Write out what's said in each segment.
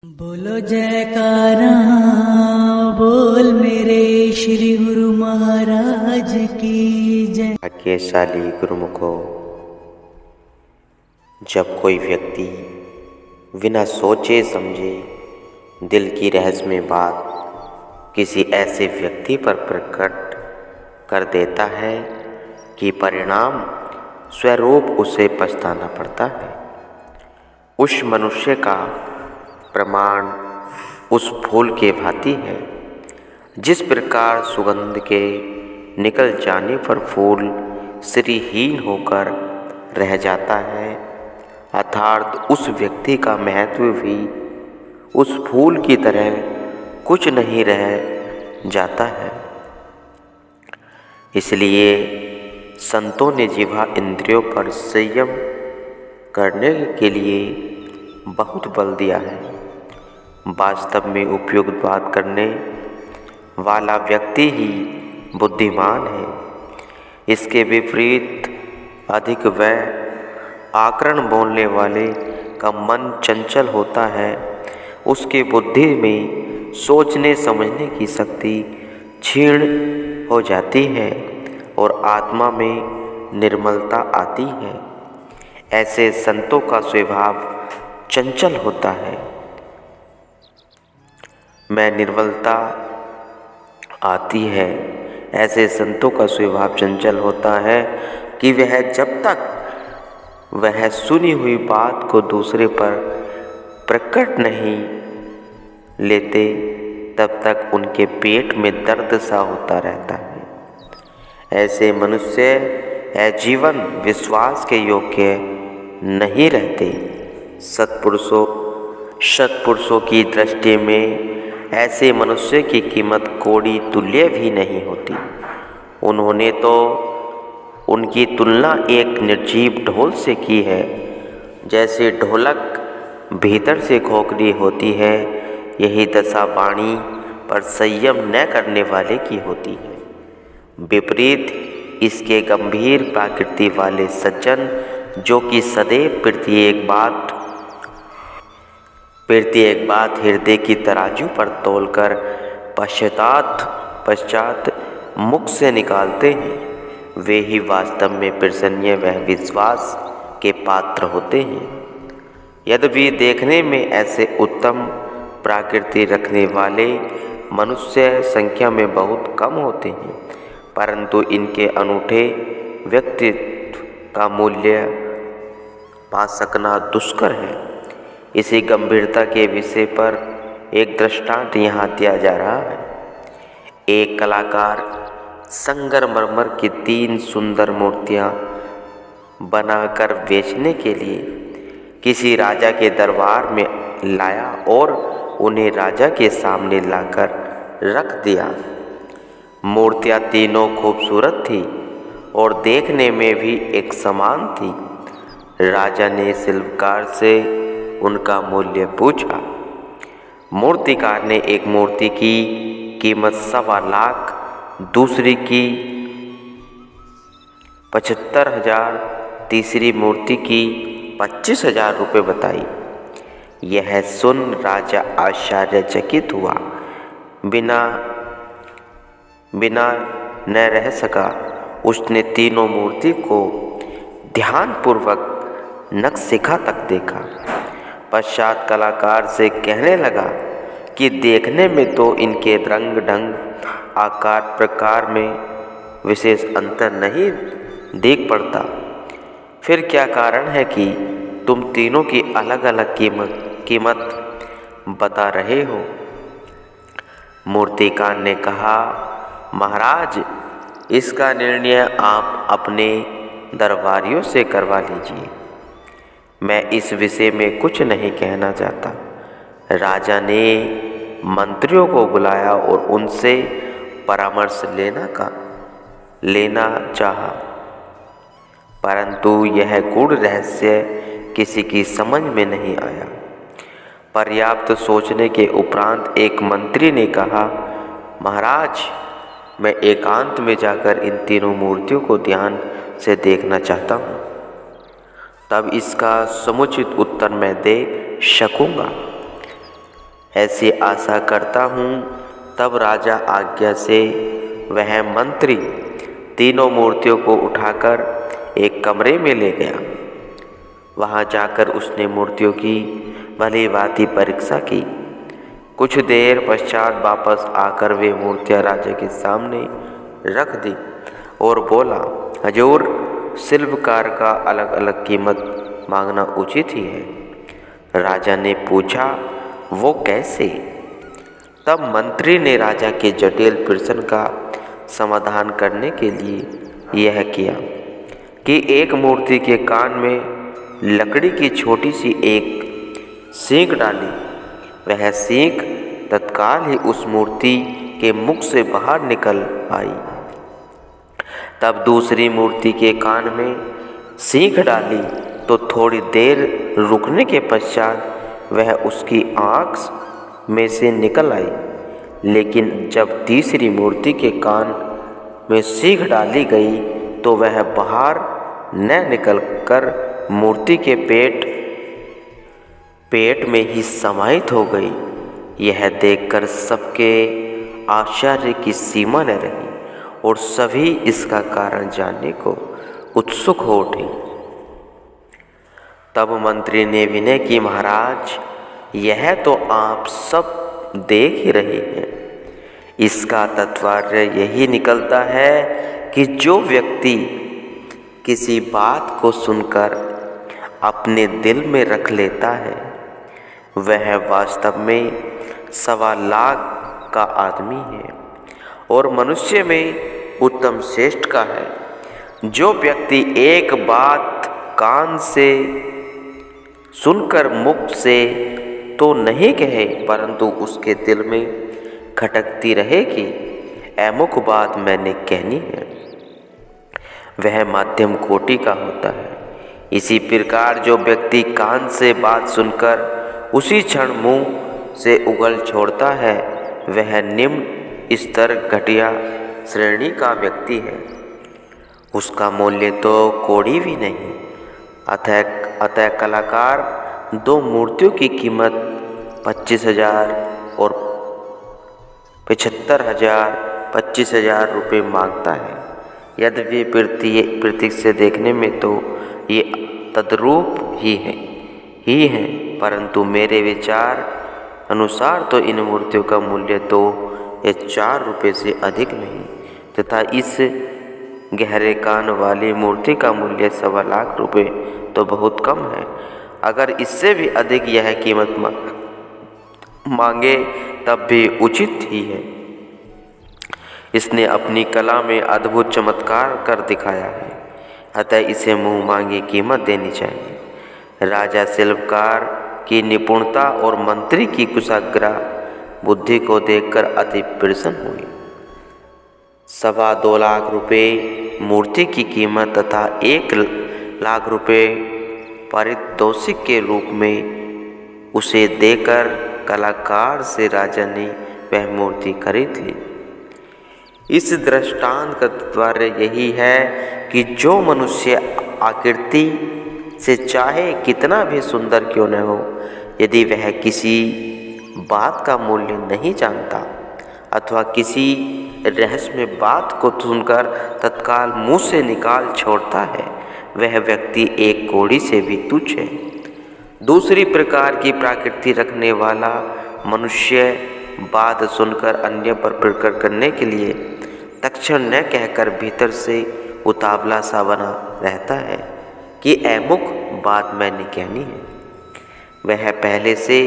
बोलो जयकारा, बोल मेरे श्री गुरु महाराज की जय। भाग्यशाली गुरुमुखो, जब कोई व्यक्ति बिना सोचे समझे दिल की रहस्यमय बात किसी ऐसे व्यक्ति पर प्रकट कर देता है कि परिणाम स्वरूप उसे पछताना पड़ता है। उस मनुष्य का प्रमाण उस फूल के भांति है जिस प्रकार सुगंध के निकल जाने पर फूल श्रीहीन होकर रह जाता है, अर्थात उस व्यक्ति का महत्व भी उस फूल की तरह कुछ नहीं रह जाता है। इसलिए संतों ने जिह्वा इंद्रियों पर संयम करने के लिए बहुत बल दिया है। वास्तव में उपयुक्त बात करने वाला व्यक्ति ही बुद्धिमान है। इसके विपरीत अधिक व आकरण बोलने वाले का मन चंचल होता है। उसकी बुद्धि में सोचने समझने की शक्ति क्षीण हो जाती है और आत्मा में निर्मलता आती है। ऐसे संतों का स्वभाव चंचल होता है। में निर्मलता आती है। ऐसे संतों का स्वभाव चंचल होता है कि वह जब तक वह सुनी हुई बात को दूसरे पर प्रकट नहीं लेते तब तक उनके पेट में दर्द सा होता रहता है। ऐसे मनुष्य जीवन विश्वास के योग्य नहीं रहते। सत्पुरुषों की दृष्टि में ऐसे मनुष्य की कीमत कौड़ी तुल्य भी नहीं होती। उन्होंने तो उनकी तुलना एक निर्जीव ढोल से की है। जैसे ढोलक भीतर से खोखली होती है, यही दशा वाणी पर संयम न करने वाले की होती है। विपरीत इसके गंभीर प्रकृति वाले सज्जन, जो कि सदैव प्रति एक बात हृदय की तराजू पर तोलकर पश्चात मुख से निकालते हैं, वे ही वास्तव में प्रसन्न व विश्वास के पात्र होते हैं। यद्यपि देखने में ऐसे उत्तम प्रकृति रखने वाले मनुष्य संख्या में बहुत कम होते हैं, परंतु इनके अनूठे व्यक्तित्व का मूल्य पा सकना दुष्कर है। इसी गंभीरता के विषय पर एक दृष्टांत यहाँ दिया जा रहा है। एक कलाकार संगमरमर की 3 सुंदर मूर्तियाँ बनाकर बेचने के लिए किसी राजा के दरबार में लाया और उन्हें राजा के सामने लाकर रख दिया। मूर्तियाँ तीनों खूबसूरत थी और देखने में भी एक समान थी। राजा ने शिल्पकार से उनका मूल्य पूछा। मूर्तिकार ने एक मूर्ति की कीमत 1.25 लाख, दूसरी की 75,000, तीसरी मूर्ति की 25,000 रुपये बताई। यह सुन राजा आश्चर्यचकित हुआ, बिना न रह सका। उसने तीनों मूर्ति को ध्यानपूर्वक नखशिखा तक देखा। पश्चात कलाकार से कहने लगा कि देखने में तो इनके रंग ढंग आकार प्रकार में विशेष अंतर नहीं देख पड़ता, फिर क्या कारण है कि तुम तीनों की अलग अलग कीमत बता रहे हो? मूर्तिकार ने कहा, महाराज, इसका निर्णय आप अपने दरबारियों से करवा लीजिए। मैं इस विषय में कुछ नहीं कहना चाहता। राजा ने मंत्रियों को बुलाया और उनसे परामर्श लेना चाहा, परंतु यह गूढ़ रहस्य किसी की समझ में नहीं आया। पर्याप्त सोचने के उपरांत एक मंत्री ने कहा, महाराज, मैं एकांत में जाकर इन तीनों मूर्तियों को ध्यान से देखना चाहता हूँ, तब इसका समुचित उत्तर मैं दे सकूँगा। ऐसी आशा करता हूँ। तब राजा आज्ञा से वह मंत्री तीनों मूर्तियों को उठाकर एक कमरे में ले गया। वहाँ जाकर उसने मूर्तियों की भली भांति परीक्षा की। कुछ देर पश्चात वापस आकर वे मूर्तियाँ राजा के सामने रख दी और बोला, हजूर, शिल्पकार का अलग अलग कीमत मांगना उचित ही है। राजा ने पूछा, वो कैसे? तब मंत्री ने राजा के जटिल प्रश्न का समाधान करने के लिए यह किया कि एक मूर्ति के कान में लकड़ी की छोटी सी एक सींग डाली। वह सींग तत्काल ही उस मूर्ति के मुख से बाहर निकल आई। तब दूसरी मूर्ति के कान में सींग डाली तो थोड़ी देर रुकने के पश्चात वह उसकी आँख में से निकल आई। लेकिन जब तीसरी मूर्ति के कान में सींग डाली गई तो वह बाहर न निकलकर मूर्ति के पेट में ही समाहित हो गई। यह देखकर सबके आश्चर्य की सीमा न रही और सभी इसका कारण जानने को उत्सुक हो उठे। तब मंत्री ने विनय की, महाराज, यह तो आप सब देख ही रहे हैं। इसका तात्पर्य यही निकलता है कि जो व्यक्ति किसी बात को सुनकर अपने दिल में रख लेता है वह वास्तव में 1.25 लाख का आदमी है और मनुष्य में उत्तम श्रेष्ठ का है। जो व्यक्ति एक बात कान से सुनकर मुख से तो नहीं कहे परंतु उसके दिल में खटकती रहे कि अमुक बात मैंने कहनी है, वह मध्यम कोटि का होता है। इसी प्रकार जो व्यक्ति कान से बात सुनकर उसी क्षण मुंह से उगल छोड़ता है वह निम्न स्तर घटिया श्रेणी का व्यक्ति है। उसका मूल्य तो कौड़ी भी नहीं। अतः कलाकार 2 मूर्तियों की कीमत 25,000 और 75,000 25,000 रुपये मांगता है। यद्यपि प्रतीक से देखने में तो ये तद्रूप ही है परंतु मेरे विचार अनुसार तो इन मूर्तियों का मूल्य तो ये 4 रुपये से अधिक नहीं तथा इस गहरे कान वाली मूर्ति का मूल्य 1.25 लाख रुपये तो बहुत कम है। अगर इससे भी अधिक यह कीमत मांगे तब भी उचित ही है। इसने अपनी कला में अद्भुत चमत्कार कर दिखाया है, अतः इसे मुँह मांगी कीमत देनी चाहिए। राजा शिल्पकार की निपुणता और मंत्री की कुशाग्र बुद्धि को देखकर अति प्रसन्न हुई। 2.25 लाख रुपये मूर्ति की कीमत तथा 1 लाख रुपये पारितोषिक के रूप में उसे देकर कलाकार से राजा ने वह मूर्ति खरीद ली। इस दृष्टांत का तात्पर्य यही है कि जो मनुष्य आकृति से चाहे कितना भी सुंदर क्यों न हो, यदि वह किसी बात का मूल्य नहीं जानता अथवा किसी रहस्यमय बात को सुनकर तत्काल मुंह से निकाल छोड़ता है वह व्यक्ति एक कौड़ी से भी तुच्छ है। दूसरी प्रकार की प्रकृति रखने वाला मनुष्य बात सुनकर अन्य पर प्रकट करने के लिए तक्षण न कहकर भीतर से उतावला सा बना रहता है कि अमुक बात मैंने कहनी है। वह पहले से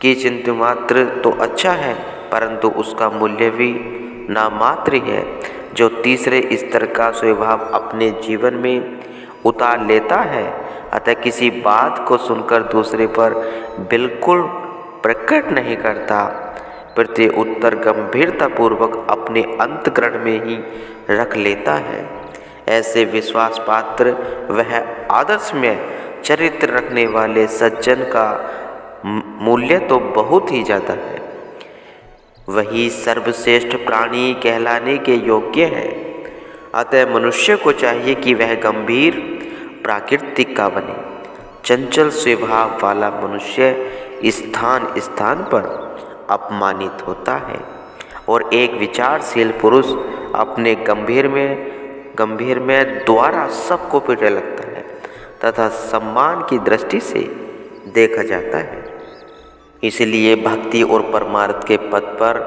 किंचित मात्र तो अच्छा है परंतु उसका मूल्य भी नामात्र है। जो तीसरे स्तर का स्वभाव अपने जीवन में उतार लेता है अतः किसी बात को सुनकर दूसरे पर बिल्कुल प्रकट नहीं करता, प्रति उत्तर गंभीरतापूर्वक अपने अंतःकरण में ही रख लेता है। ऐसे विश्वास पात्र वह आदर्शमय चरित्र रखने वाले सज्जन का मूल्य तो बहुत ही ज़्यादा है। वही सर्वश्रेष्ठ प्राणी कहलाने के योग्य है। अतः मनुष्य को चाहिए कि वह गंभीर प्राकृतिक का बने। चंचल स्वभाव वाला मनुष्य स्थान स्थान पर अपमानित होता है और एक विचारशील पुरुष अपने गंभीर में द्वारा सबको पीड़ने लगता है तथा सम्मान की दृष्टि से देखा जाता है। इसलिए भक्ति और परमार्थ के पद पर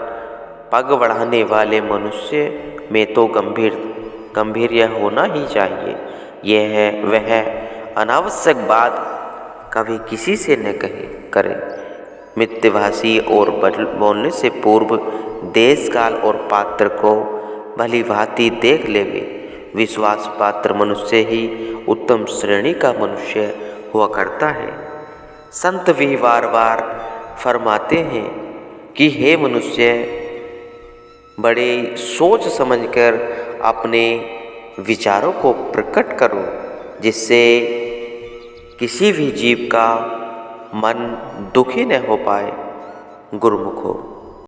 पग बढ़ाने वाले मनुष्य में तो गंभीर्य होना ही चाहिए। वह अनावश्यक बात कभी किसी से न करे। मिथ्याभाषी और बोलने से पूर्व देश काल और पात्र को भली भांति देख लेवे। विश्वास पात्र मनुष्य ही उत्तम श्रेणी का मनुष्य हुआ करता है। संत भी बार बार फरमाते हैं कि हे मनुष्य, बड़े सोच समझकर अपने विचारों को प्रकट करो, जिससे किसी भी जीव का मन दुखी न हो पाए। गुरुमुखो।